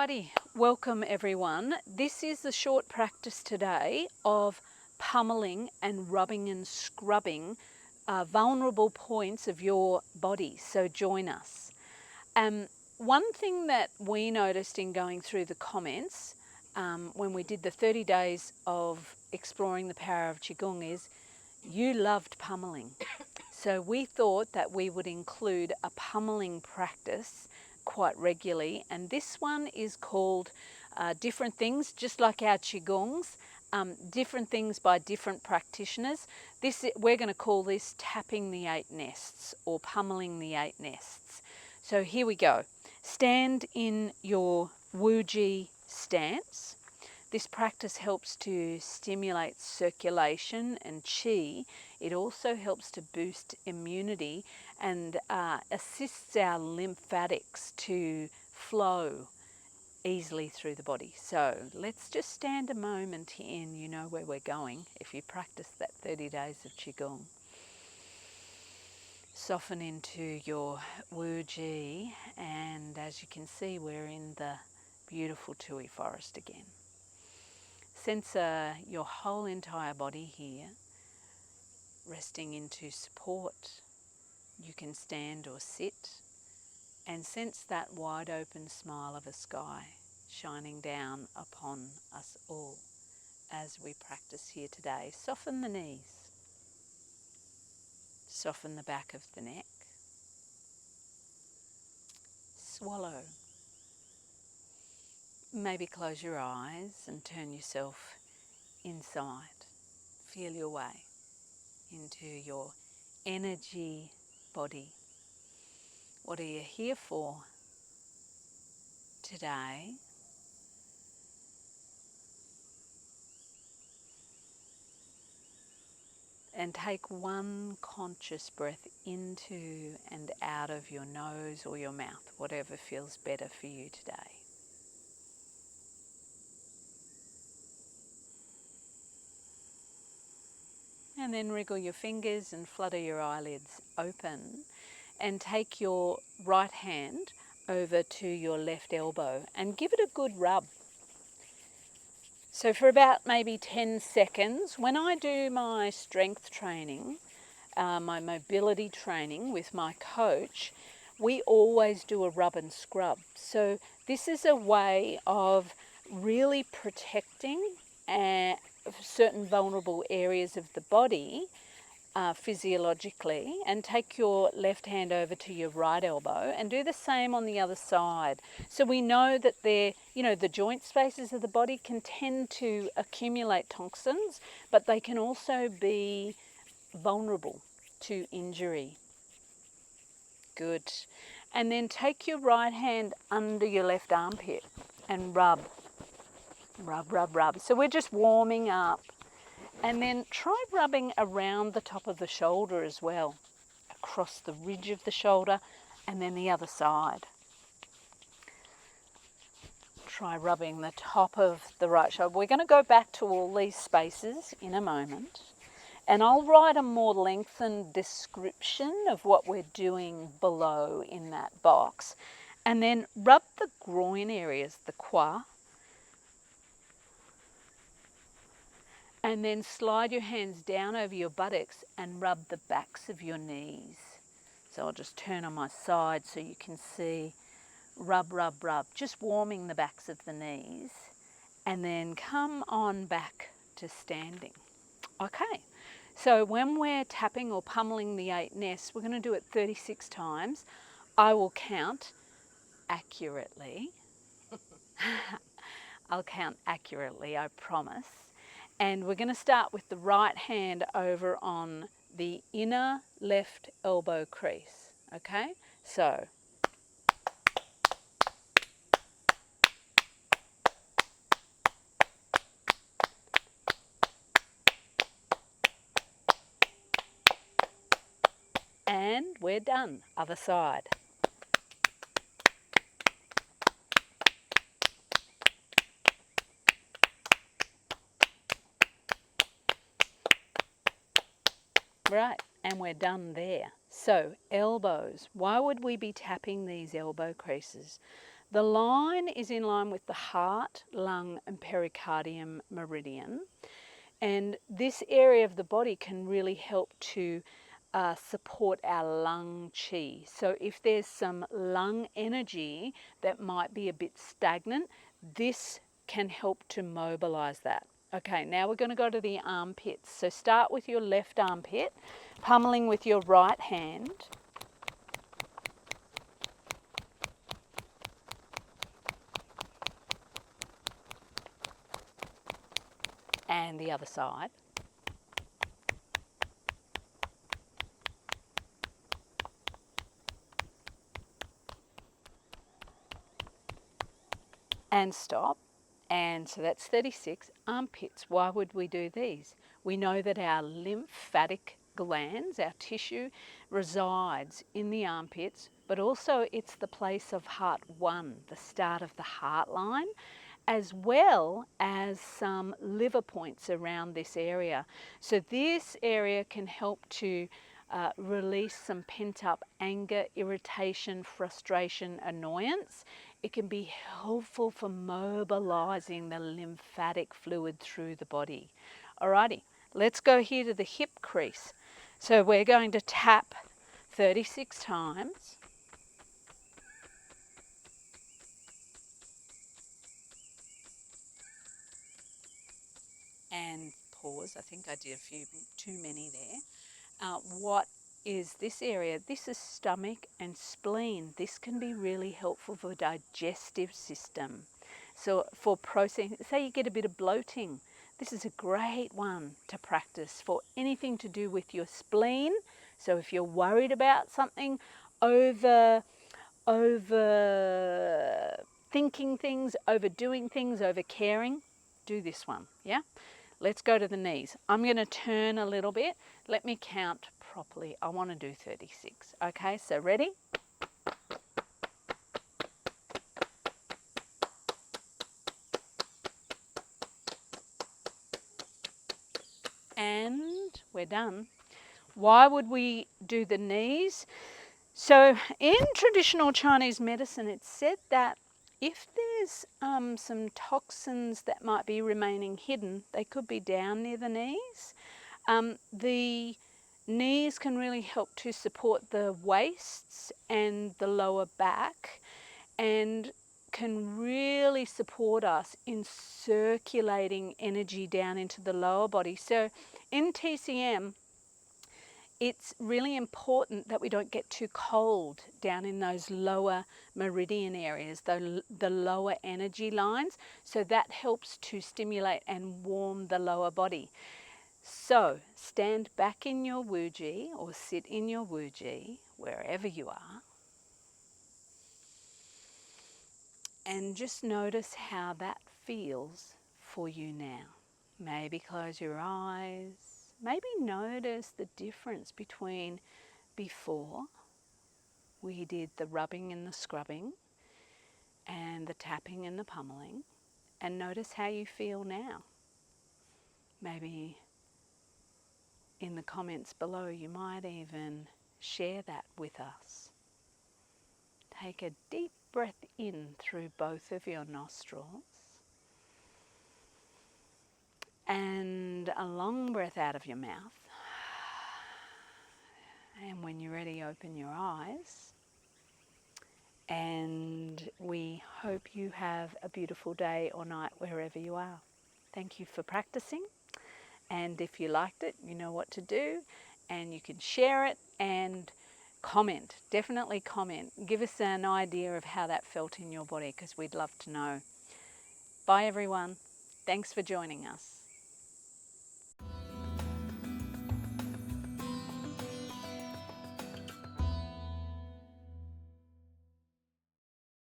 Alrighty, welcome everyone. This is a short practice today of pummeling and rubbing and scrubbing vulnerable points of your body, so join us. One thing that we noticed in going through the comments when we did the 30 days of exploring the power of Qi Gong is you loved pummeling. So we thought that we would include a pummeling practice quite regularly, and this one is called different things, just like our Qigongs, different things by different practitioners. We're going to call this tapping the 8 nests or pummeling the 8 nests. So here we go. Stand in your Wuji stance. This practice helps to stimulate circulation and qi. It also helps to boost immunity and assists our lymphatics to flow easily through the body. So let's just stand a moment in, you know where we're going if you practice that 30 days of Qigong. Soften into your Wuji, and as you can see, we're in the beautiful Tui forest again. Sense your whole entire body here, resting into support. You can stand or sit, and sense that wide open smile of a sky shining down upon us all as we practice here today. Soften the knees, soften the back of the neck, swallow. Maybe close your eyes and turn yourself inside. Feel your way into your energy body. What are you here for today? And take one conscious breath into and out of your nose or your mouth, whatever feels better for you today. And then wriggle your fingers and flutter your eyelids open, and take your right hand over to your left elbow and give it a good rub. So for about maybe 10 seconds, when I do my strength training, my mobility training with my coach, we always do a rub and scrub. So this is a way of really protecting certain vulnerable areas of the body physiologically, and take your left hand over to your right elbow and do the same on the other side. So we know that the joint spaces of the body can tend to accumulate toxins, but they can also be vulnerable to injury. Good. And then take your right hand under your left armpit and rub. Rub, rub, rub. So we're just warming up. And then try rubbing around the top of the shoulder as well, across the ridge of the shoulder, and then the other side. Try rubbing the top of the right shoulder. We're going to go back to all these spaces in a moment, and I'll write a more lengthened description of what we're doing below in that box. And then rub the groin areas, the Qi, and then slide your hands down over your buttocks and rub the backs of your knees. So I'll just turn on my side so you can see. Rub, rub, rub. Just warming the backs of the knees. And then come on back to standing. Okay, so when we're tapping or pummeling the 8 nests, we're going to do it 36 times. I will count accurately. I'll count accurately, I promise. And we're going to start with the right hand over on the inner left elbow crease, okay? So, and we're done. Other side. Right, and we're done there. So elbows, why would we be tapping these elbow creases? The line is in line with the heart, lung and pericardium meridian. And this area of the body can really help to support our lung chi. So if there's some lung energy that might be a bit stagnant, this can help to mobilize that. Okay, now we're going to go to the armpits. So start with your left armpit, pummeling with your right hand. And the other side. And stop. And so that's 36. Armpits, why would we do these? We know that our lymphatic glands, our tissue, resides in the armpits, but also it's the place of heart 1, the start of the heart line, as well as some liver points around this area. So this area can help to release some pent-up anger, irritation, frustration, annoyance. It can be helpful for mobilizing the lymphatic fluid through the body. Alrighty, let's go here to the hip crease. So we're going to tap 36 times. And pause. I think I did a few too many there. What is this area? This is stomach and spleen. This can be really helpful for digestive system. So for processing, say you get a bit of bloating, this is a great one to practice for anything to do with your spleen. So if you're worried about something, over thinking things, overdoing things, over caring, do this one, yeah? Let's go to the knees. I'm going to turn a little bit. Let me count properly. I want to do 36. Okay, so ready? And we're done. Why would we do the knees? So in traditional Chinese medicine, it's said that if there's some toxins that might be remaining hidden, they could be down near the knees. The knees can really help to support the waists and the lower back, and can really support us in circulating energy down into the lower body. So in TCM, it's really important that we don't get too cold down in those lower meridian areas, the lower energy lines. So that helps to stimulate and warm the lower body. So stand back in your wuji or sit in your wuji, wherever you are, and just notice how that feels for you now. Maybe close your eyes. Maybe notice the difference between before we did the rubbing and the scrubbing and the tapping and the pummeling, and notice how you feel now. Maybe in the comments below you might even share that with us. Take a deep breath in through both of your nostrils and a long breath out of your mouth. And when you're ready, open your eyes. And we hope you have a beautiful day or night wherever you are. Thank you for practicing. And if you liked it, you know what to do. And you can share it and comment. Definitely comment. Give us an idea of how that felt in your body, because we'd love to know. Bye everyone. Thanks for joining us.